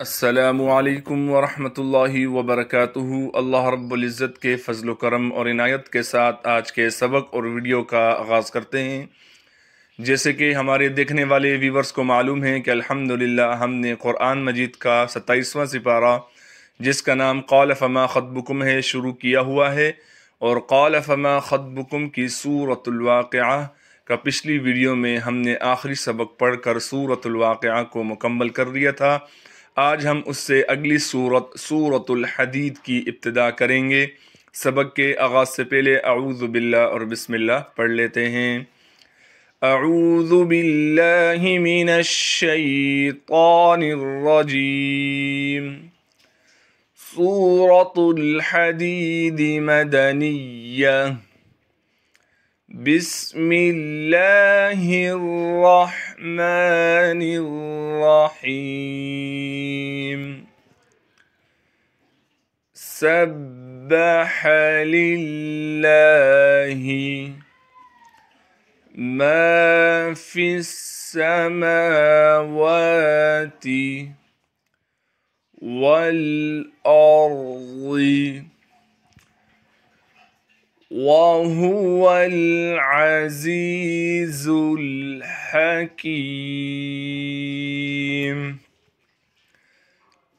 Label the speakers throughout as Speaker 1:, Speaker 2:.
Speaker 1: अस्सलामु अलैकुम वरहमतुल्लाहि वबरकातुहू। अल्लाह रब्बुल इज़्ज़त के फ़ज़्ल व करम और इनायत के साथ आज के सबक और वीडियो का आगाज़ करते हैं। जैसे कि हमारे देखने वाले व्यूवर्स को मालूम है कि अल्हम्दुलिल्लाह हमने क़ुरान मजीद का 27वां सिपारा जिसका नाम क़ाल फ़मा ख़त्बुकुम है शुरू किया हुआ है, और क़ाल फ़मा ख़त्बुकुम की सूरतुल वाक़िआ का पिछली वीडियो में हमने आखिरी सबक पढ़कर सूरतुल वाक़िआ को मुकम्मल कर दिया था। आज हम उससे अगली सूरतुल हदीद की इब्तिदा करेंगे। सबक के आगाज़ से पहले अऊज़ु बिल्लाह और बिस्मिल्लाह पढ़ लेते हैं। अऊज़ु बिल्लाहि मिनश शैतानिर रजीम। सूरतुल हदीद मदनिय्या। बिस्मिल्लाहिर रहमानिर रहीम। सब्बह लिल्लाहि मा फिस समावाति वल अर्ज़ि वहुवल अज़ीज़ुल हकीम।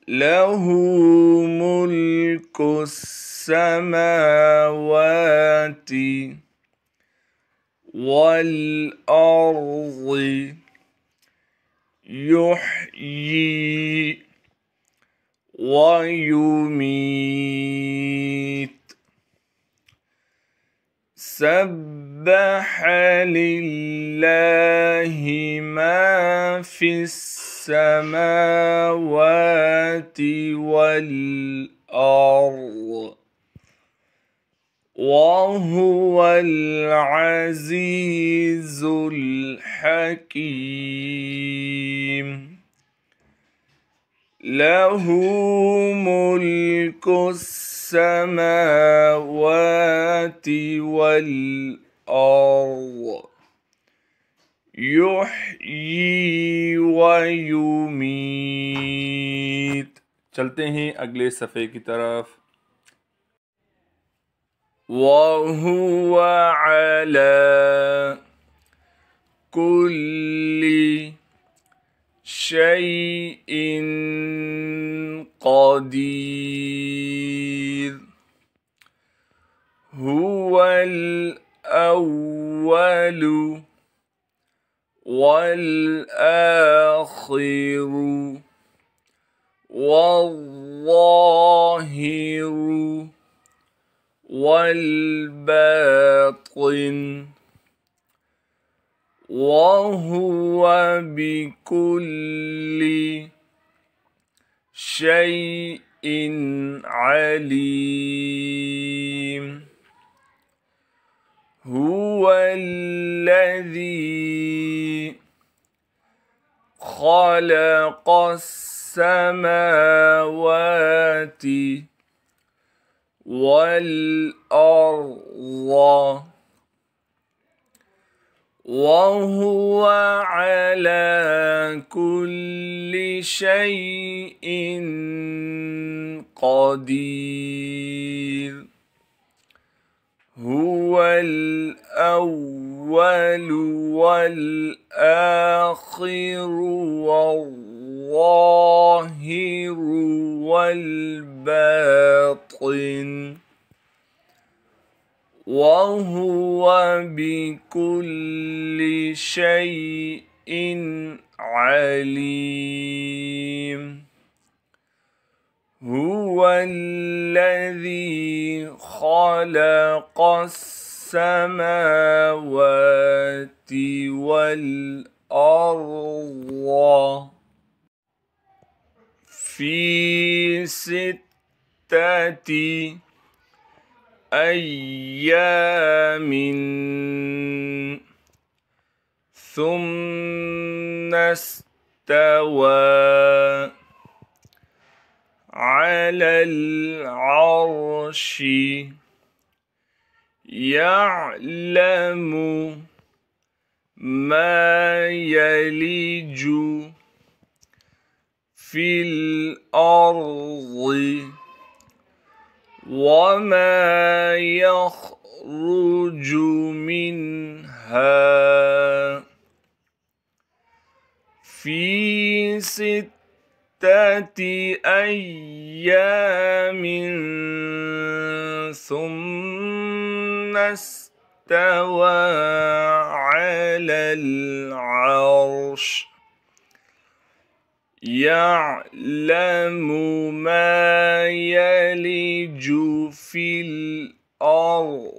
Speaker 1: लहू मुल्कुस समावाति वल अर्ज़ि युह्यी व युमीत। सब्बह लिल्लाहि मा फिस समावाति वल अर्ज़ वहुवल अज़ीज़ुल हकीम। लहू मुल्कुस समावाति वल अर्ज़ युह्यी व युमीत। चलते हैं अगले सफ़े की तरफ। वहुव अला कुल्ली शैइन क़दीर। हुवल अव्वलु वल आखिरु वज़्ज़ाहिरु वल बातिन वहुव बिकुल्लि शैइन अलीम। हुवल्लज़ी खलक़स समावाति वल अर्ज़ वहुव अला कुल्लि शैइन क़दीर। हुवल अव्वलु वल आखिरु वज़्ज़ाहिरु वल बातिन वहुव बिकुल्लि शैइन अलीम। हुवल्लज़ी खलक़स समावाति वल अर्ज़ फ़ी सित्तति अय्यामिन सुम्मा इस्तवा अलल अर्शि यअलमु मा यलिजु في الأرض وما يخرج منها في 6 أيام ثم استوى على العرش يعلم ما يلج في الأرض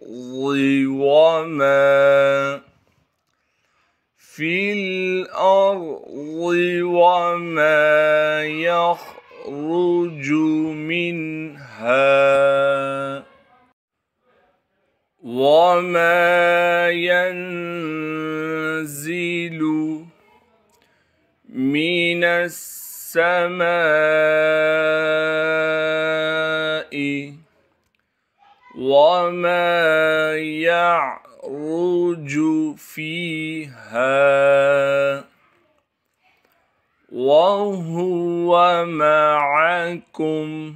Speaker 1: وما يخرج منها وما ينزل من السماء وما يعرج فيها وهو معكم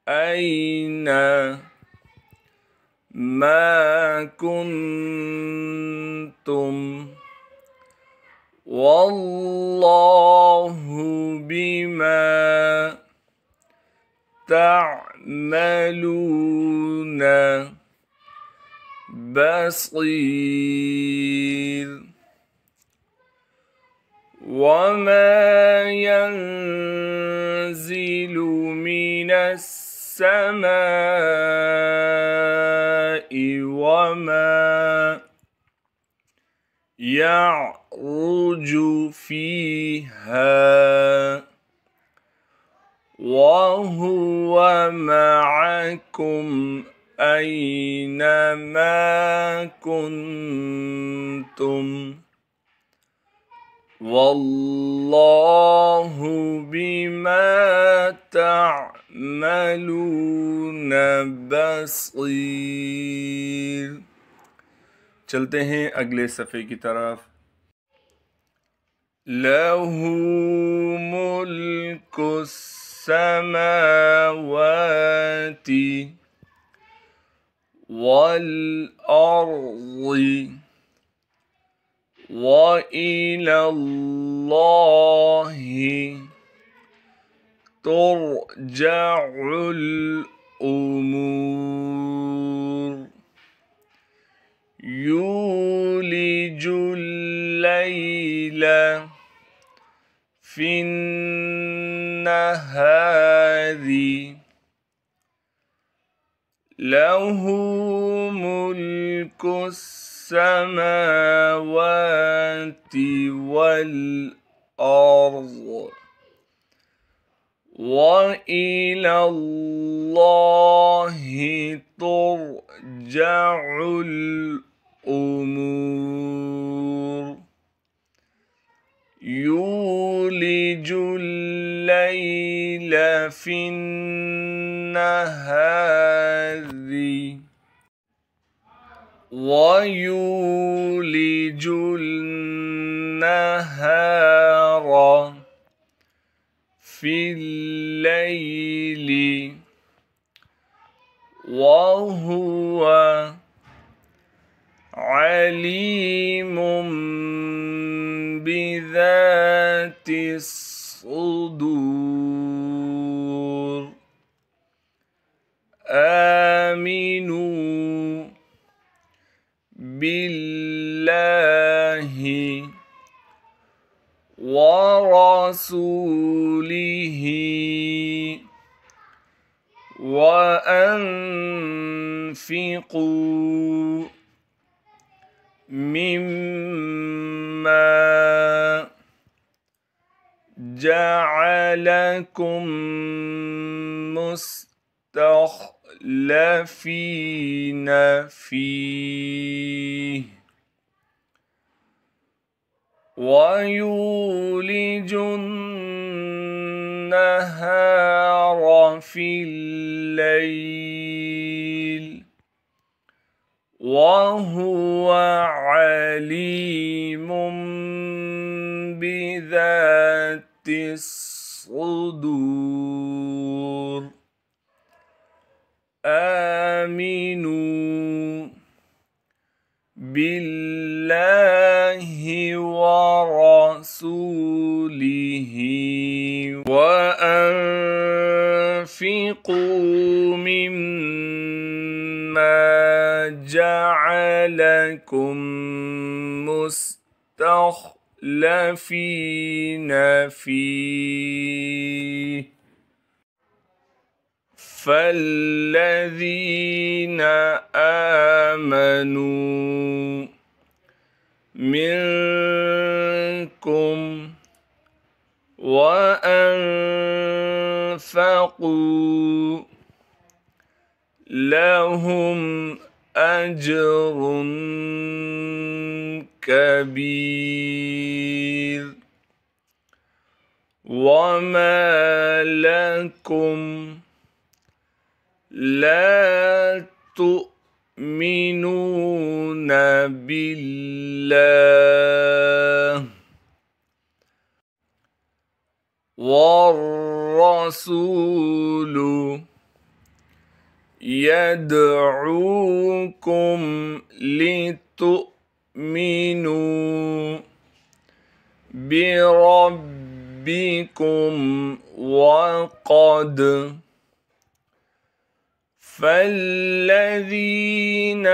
Speaker 1: أينما كنتم والله بما تعملون بصير وما ينزل من السماء وما يعرج فيها وهو معكم أينما كنتم والله بما تعملون बसीर। चलते हैं अगले सफ़े की तरफ। लहू मुल्कुस समावाति वल अर्ज़ि व इलल्लाहि तुरजउल उमूर यूलिजुल लैला फिन्नहारि लहू मुल्कुस समावाति वल अर्ज़ व इलल्लाहि तुरजउल उमूर यूलिजुल लैला फिन्नहारि वयूलिजुल नहार फिल्लैलि वहुव अलीमुम बिज़ातिस सुदूर आमिनू बिल्लाहि व रसूलिहि व अन्फिक़ू मिम्मा जअलकुम मुस्तख़्लफ़ीन फ़ीह वयूलिजुन नहार फ़िल्लैल वहुव अलीमुम बिज़ातिस الصدور آمنوا بالله ورسوله وأنفقوا مما جعلكم مستخلفين فيه فالذين آمنوا منكم وأنفقوا لهم أجر كبير وما لكم لا تؤمنون بالله والرسول يدعوكم لتؤمنوا بربكم فالذين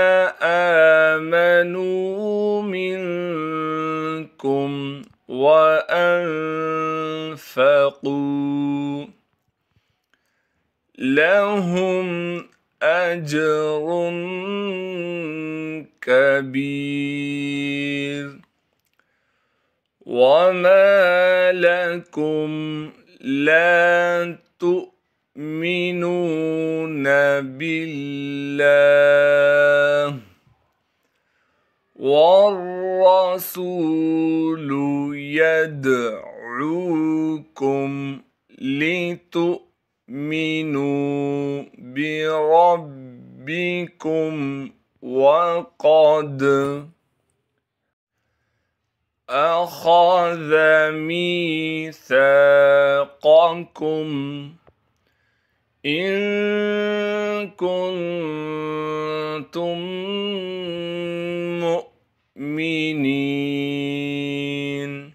Speaker 1: آمنوا منكم وأنفقوا لهم أجر كبير وما لكم لا تؤمنون بالله والرسول يدعوكم لتؤمنوا بربكم وقد أخذ ميثاقكم إن كنتم مؤمنين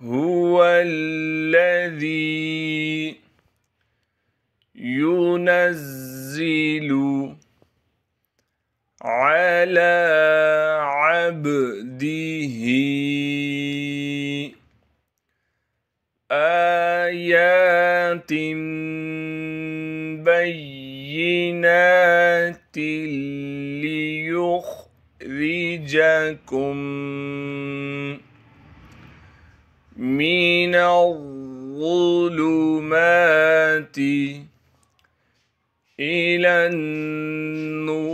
Speaker 1: هو الذي ينزل على عبده آيات بينات ليخرجكم من الظلمات إلى النور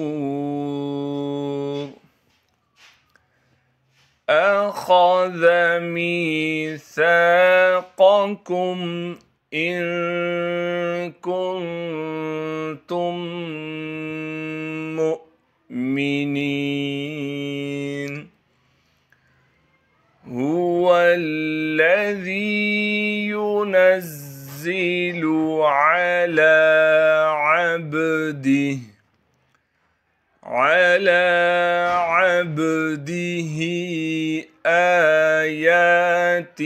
Speaker 1: أخذ ميثاقكم إن كنتم مؤمنين هو الذي ينزل على عبده آيات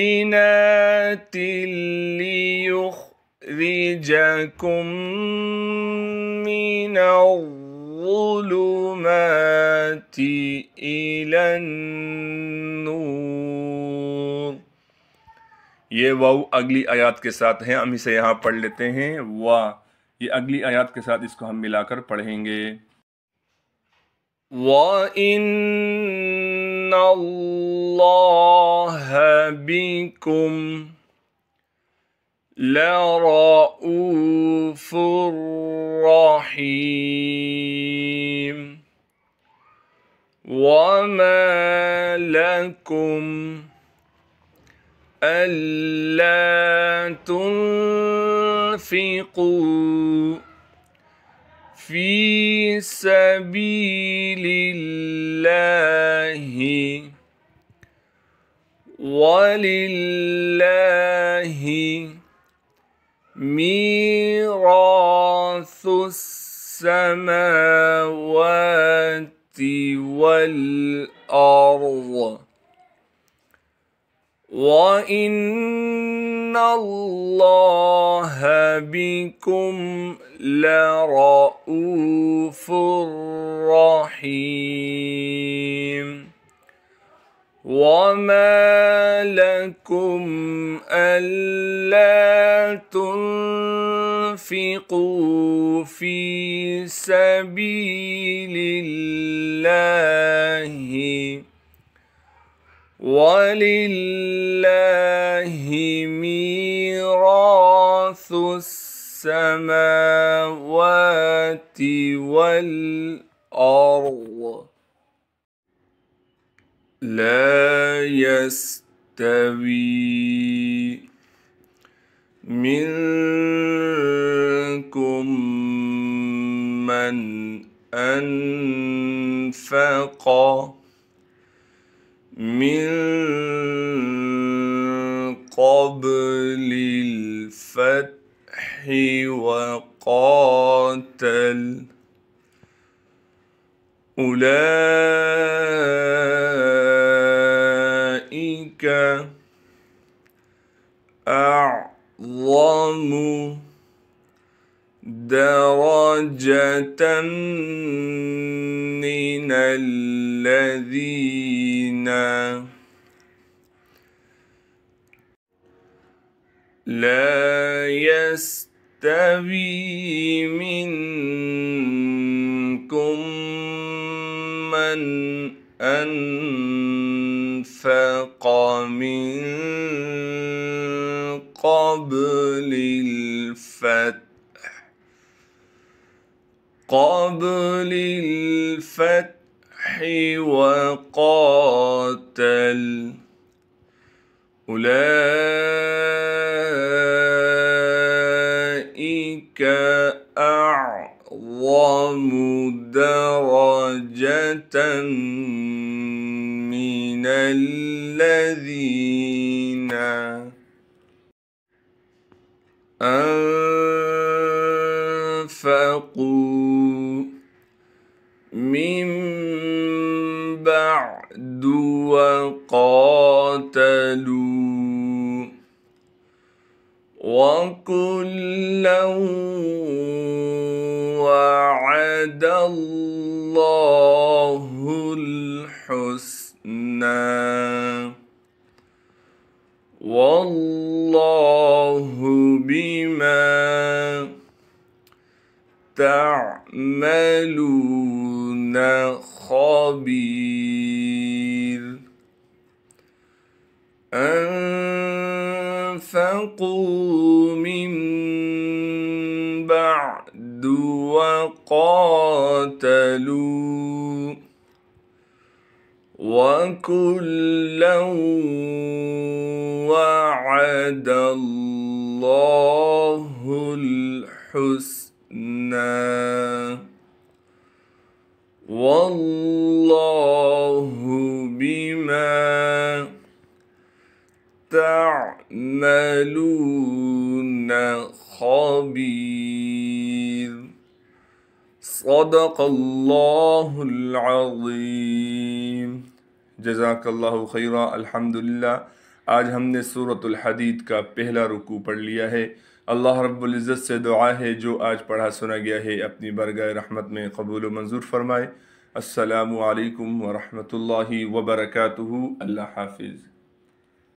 Speaker 1: بينات ليخرجكم من الظلمات إلى النور। ये वाव अगली आयत के साथ है, हम इसे यहाँ पढ़ लेते हैं। वाह, ये अगली आयत के साथ इसको हम मिलाकर पढ़ेंगे। वइन्नल्लाह बिकुम लरऊफुर रहीम वमा लकुम अल्ला तुन्फिकू في سبيل الله ولله ميراث السماوات والأرض وإن الله بكم لرؤوف رحيم. وما لكم ألا تنفقوا في سبيل الله ولله ميراث السماوات والأرض لا يستوي منكم من أنفق من قبل الفتح وقاتل أولئك أعظم درجة من الذين لا يستوي منكم من أنفق من قبل الفتح وقاتل أولئك أعظم درجة من الذين أنفقوا من بعد وقاتلوا وكلا وعد الله الحسنى والله بما تعملون خبير. أنفقوا من بعد وقاتلوا وكلا وعد الله الحسنى والله بما تعملون خبير. صدق الله العظीम। जज़ाकल्लाहु खैरा। अल्हम्दुलिल्लाह। आज हमने सूरतुल हदीद का पहला रुकू पढ़ लिया है। अल्लाह रब्बुल इज़्ज़त से दुआ है जो आज पढ़ा सुना गया है अपनी बरगाह रहमत में कबूल व मंजूर फरमाए। अस्सलामु अलैकुम व रहमतुल्लाहि व बरकातुहू। अल्लाह हाफिज़।